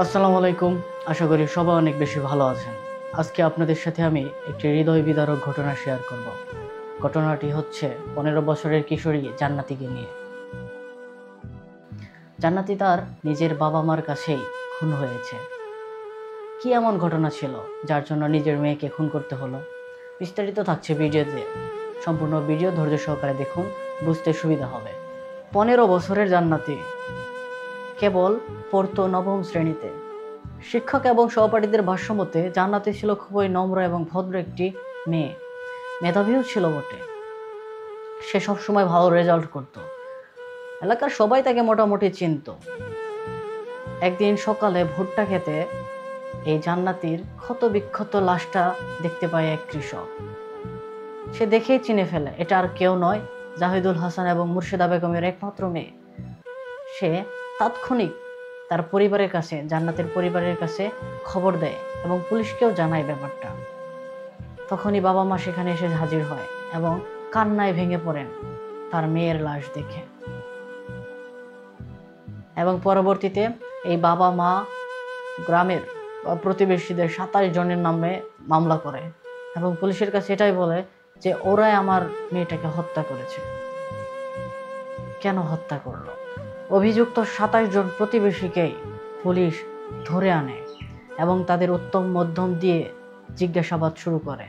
আসসালামু আলাইকুম। আশা করি সবাই অনেক বেশি ভালো আছেন। আজকে আপনাদের সাথে আমি একটি হৃদয় বিদারক ঘটনা শেয়ার করব। ঘটনাটি হচ্ছে 15 বছরের কিশোরী জান্নাতীকে নিয়ে। জান্নাতি তার নিজের বাবা মার কাছেই খুন হয়েছে। কি এমন ঘটনা ছিল যার জন্য নিজের মেয়েকে খুন করতে হলো? বিস্তারিত থাকছে ভিডিওতে। সম্পূর্ণ ভিডিও ধৈর্য সহকারে দেখুন, বুঝতে সুবিধা হবে। 15 বছরের জান্নাতি কেবল পড়তো নবম শ্রেণীতে। শিক্ষক এবং সহপাঠীদের ভাষ্যমতে জান্নাতি ছিল খুবই নম্র এবং ভদ্র একটি মেয়ে। মেধাবীও ছিল বটে। সে সবসময় ভালো রেজাল্ট করত। এলাকার সবাই তাকে মোটামুটি চিনত। একদিন সকালে ভুট্টা খেতে এই জান্নাতির ক্ষত বিক্ষত লাশটা দেখতে পায় এক কৃষক। সে দেখেই চিনে ফেলে এটা আর কেউ নয়, জাহিদুল হাসান এবং মুর্শিদা বেগমের একমাত্র মেয়ে। সে তাৎক্ষণিক তার পরিবারের কাছে, জান্নাতের পরিবারের কাছে খবর দেয় এবং পুলিশকেও জানায় ব্যাপারটা। তখনই বাবা মা সেখানে এসে হাজির হয় এবং কান্নায় ভেঙে পড়েন তার মেয়ের লাশ দেখে। এবং পরবর্তীতে এই বাবা মা গ্রামের প্রতিবেশীদের 27 জনের নামে মামলা করে এবং পুলিশের কাছে এটাই বলে যে ওরাই আমার মেয়েটাকে হত্যা করেছে। কেন হত্যা করলো? অভিযুক্ত 27 জন প্রতিবেশীকেই পুলিশ ধরে আনে এবং তাদের উত্তম মধ্যম দিয়ে জিজ্ঞাসাবাদ শুরু করে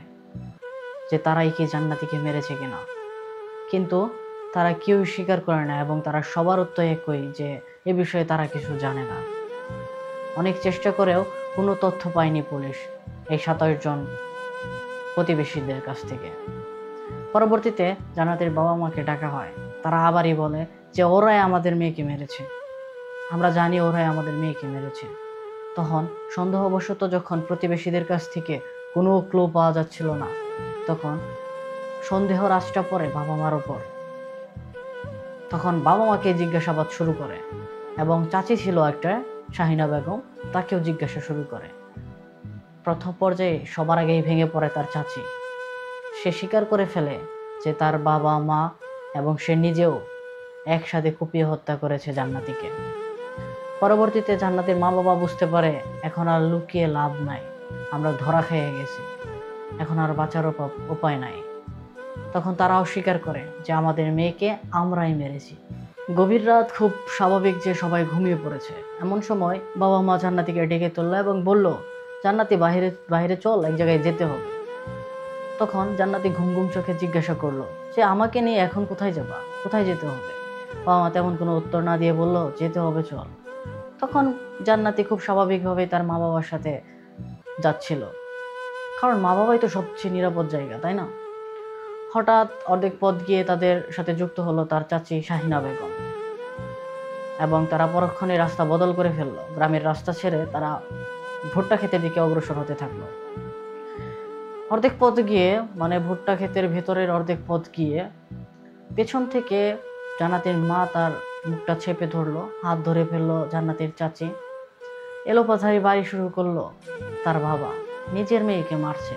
যে তারাই কি জান্নাতীকে মেরেছে কিনা। কিন্তু তারা কেউ স্বীকার করে না এবং তারা সবার উত্তর একই যে এ বিষয়ে তারা কিছু জানে না। অনেক চেষ্টা করেও কোনো তথ্য পায়নি পুলিশ এই 27 জন প্রতিবেশীদের কাছ থেকে। পরবর্তীতে জান্নাতের বাবা মাকে ডাকা হয়। তারা আবারই বলে যে ওরাই আমাদের মেয়েকে মেরেছে, আমরা জানি ওরাই আমাদের মেয়েকে মেরেছে। তখন সন্দেহবশত যখন প্রতিবেশীদের কাছ থেকে কোনো ক্লু পাওয়া যাচ্ছিল না, তখন সন্দেহর আঁচটা পড়ে বাবা মার ওপর। তখন বাবা মাকে জিজ্ঞাসাবাদ শুরু করে এবং চাচি ছিল একটা, শাহিনা বেগম, তাকেও জিজ্ঞাসা শুরু করে। প্রথম পর্যায়ে সবার আগেই ভেঙে পড়ে তার চাচি। সে স্বীকার করে ফেলে যে তার বাবা মা এবং সে নিজেও একসাথে কুপিয়ে হত্যা করেছে জান্নাতীকে। পরবর্তীতে জান্নাতের মা বাবা বুঝতে পারে এখন আর লুকিয়ে লাভ নাই, আমরা ধরা খেয়ে গেছি, এখন আর বাঁচার উপায় নাই। তখন তারাও স্বীকার করে যে আমাদের মেয়েকে আমরাই মেরেছি। গভীর রাত, খুব স্বাভাবিক যে সবাই ঘুমিয়ে পড়েছে। এমন সময় বাবা মা জান্নাতীকে ডেকে তুললো এবং বলল, জান্নাতি বাইরে বাইরে চল, এক জায়গায় যেতে হবে। তখন জান্নাতি ঘুম ঘুম চোখে জিজ্ঞাসা করলো যে আমাকে নিয়ে এখন কোথায় যাবা, কোথায় যেতে হবে? বাবা মা তেমন কোনো উত্তর না দিয়ে বলল যেতে হবে, চল। তখন জান্নাতি খুব স্বাভাবিকভাবে তার মা বাবার সাথে যাচ্ছিল, কারণ মা বাবাই তো সবচেয়ে নিরাপদ জায়গা, তাই না? হঠাৎ অর্ধেক পথ গিয়ে তাদের সাথে যুক্ত হলো তার চাচি শাহিনা বেগম এবং তারা পরক্ষণে রাস্তা বদল করে ফেললো। গ্রামের রাস্তা ছেড়ে তারা ভুট্টা ক্ষেতের দিকে অগ্রসর হতে থাকলো। অর্ধেক পথ গিয়ে, মানে ভুট্টা ক্ষেতের ভেতরের অর্ধেক পথ গিয়ে, পেছন থেকে জান্নাতের মা তার মুখটা চেপে ধরলো, হাত ধরে ফেললো জান্নাতের চাচি। এলোপাথারি বাড়ি শুরু করলো তার বাবা। নিজের মেয়েকে মারছে।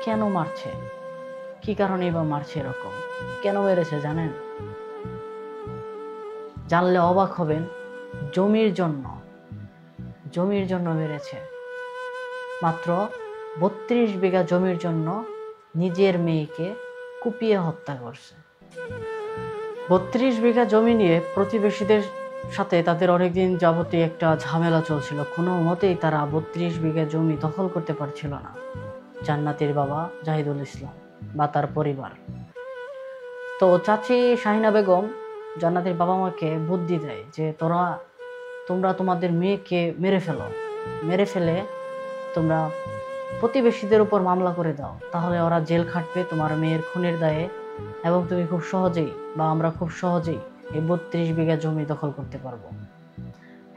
কেন মারছে? কি কারণেই বা মারছে? এরকম কেন মেরেছে জানেন? জানলে অবাক হবেন। জমির জন্য, জমির জন্য মেরেছে। মাত্র 32 বিঘা জমির জন্য নিজের মেয়েকে কুপিয়ে হত্যা করছে। 32 বিঘা জমি নিয়ে প্রতিবেশীদের সাথে তাদের অনেকদিন যাবতীয় একটা ঝামেলা চলছিল। কোনো মতেই তারা 32 বিঘা জমি দখল করতে পারছিল না জান্নাতের বাবা জাহিদুল ইসলাম বা তার পরিবার। তো চাচি শাহিনা বেগম জান্নাতের বাবা মাকে বুদ্ধি দেয় যে তোমরা তোমাদের মেয়েকে মেরে ফেলো, মেরে ফেলে তোমরা প্রতিবেশীদের উপর মামলা করে দাও, তাহলে ওরা জেল খাটবে তোমার মেয়ের খুনের দায়ে এবং তুমি খুব সহজেই বা আমরা খুব সহজেই এই 32 বিঘা জমি দখল করতে পারবো।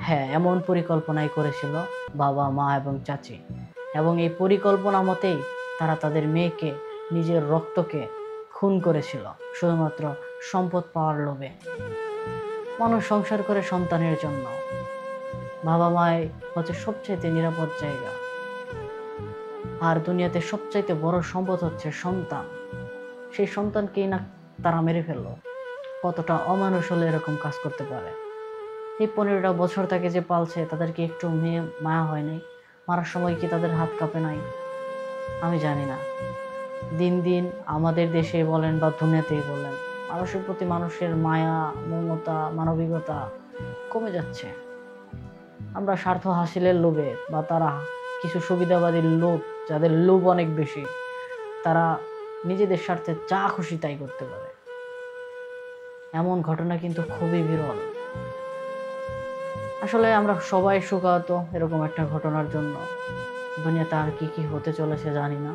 হ্যাঁ, এমন পরিকল্পনাই করেছিল বাবা মা এবং চাচি, এবং এই পরিকল্পনা মতেই তারা তাদের মেয়েকে, নিজের রক্তকে খুন করেছিল শুধুমাত্র সম্পদ পাওয়ার লোভে। মানুষ সংসার করে সন্তানের জন্য। বাবা মাই হচ্ছে সবচাইতে নিরাপদ জায়গা, আর দুনিয়াতে সবচাইতে বড় সম্পদ হচ্ছে সন্তান। সেই সন্তানকেই না তারা মেরে ফেললো। কতটা অমানুষ হলে এরকম কাজ করতে পারে? এই 15টা বছর তাকে যে পালছে তাদেরকে একটু মেয়ে মায়া হয় নাই? মারার সময় কি তাদের হাত কাঁপে নাই? আমি জানি না। দিন দিন আমাদের দেশে বলেন বা দুনিয়াতেই বলেন, মানুষের প্রতি মানুষের মায়া, মমতা, মানবিকতা কমে যাচ্ছে। আমরা স্বার্থ হাসিলের লোভে বা তারা কিছু সুবিধাবাদীর লোভ, যাদের লোভ অনেক বেশি, তারা নিজেদের স্বার্থে যা খুশি তাই করতে পারে। এমন ঘটনা কিন্তু খুবই বিরল। আসলে আমরা সবাই শোকাহত এরকম একটা ঘটনার জন্য। দুনিয়াতে আর কি কি হতে চলেছে জানি না।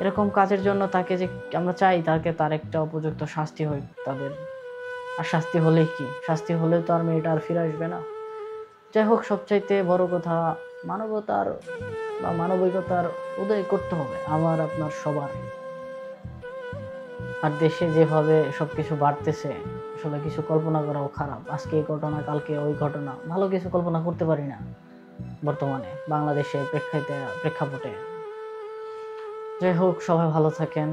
এরকম কাজের জন্য তাকে যে আমরা চাই তার একটা উপযুক্ত শাস্তি হয় তাদের। আর শাস্তি হলেই কি, শাস্তি হলেও তো আর মেয়েটা আর ফিরে আসবে না। যাই হোক, সবচাইতে বড় কথা, মানবতার বা মানবিকতার উদয় করতে হবে আমার আপনার সবার। আর দেশে যেভাবে সবকিছু বাড়তেছে, আসলে কিছু কল্পনা করাও খারাপ। আজকে এই ঘটনা, কালকে ওই ঘটনা, ভালো কিছু কল্পনা করতে পারি না বর্তমানে বাংলাদেশের প্রেক্ষাপটে। যাই হোক, সবাই ভালো থাকেন।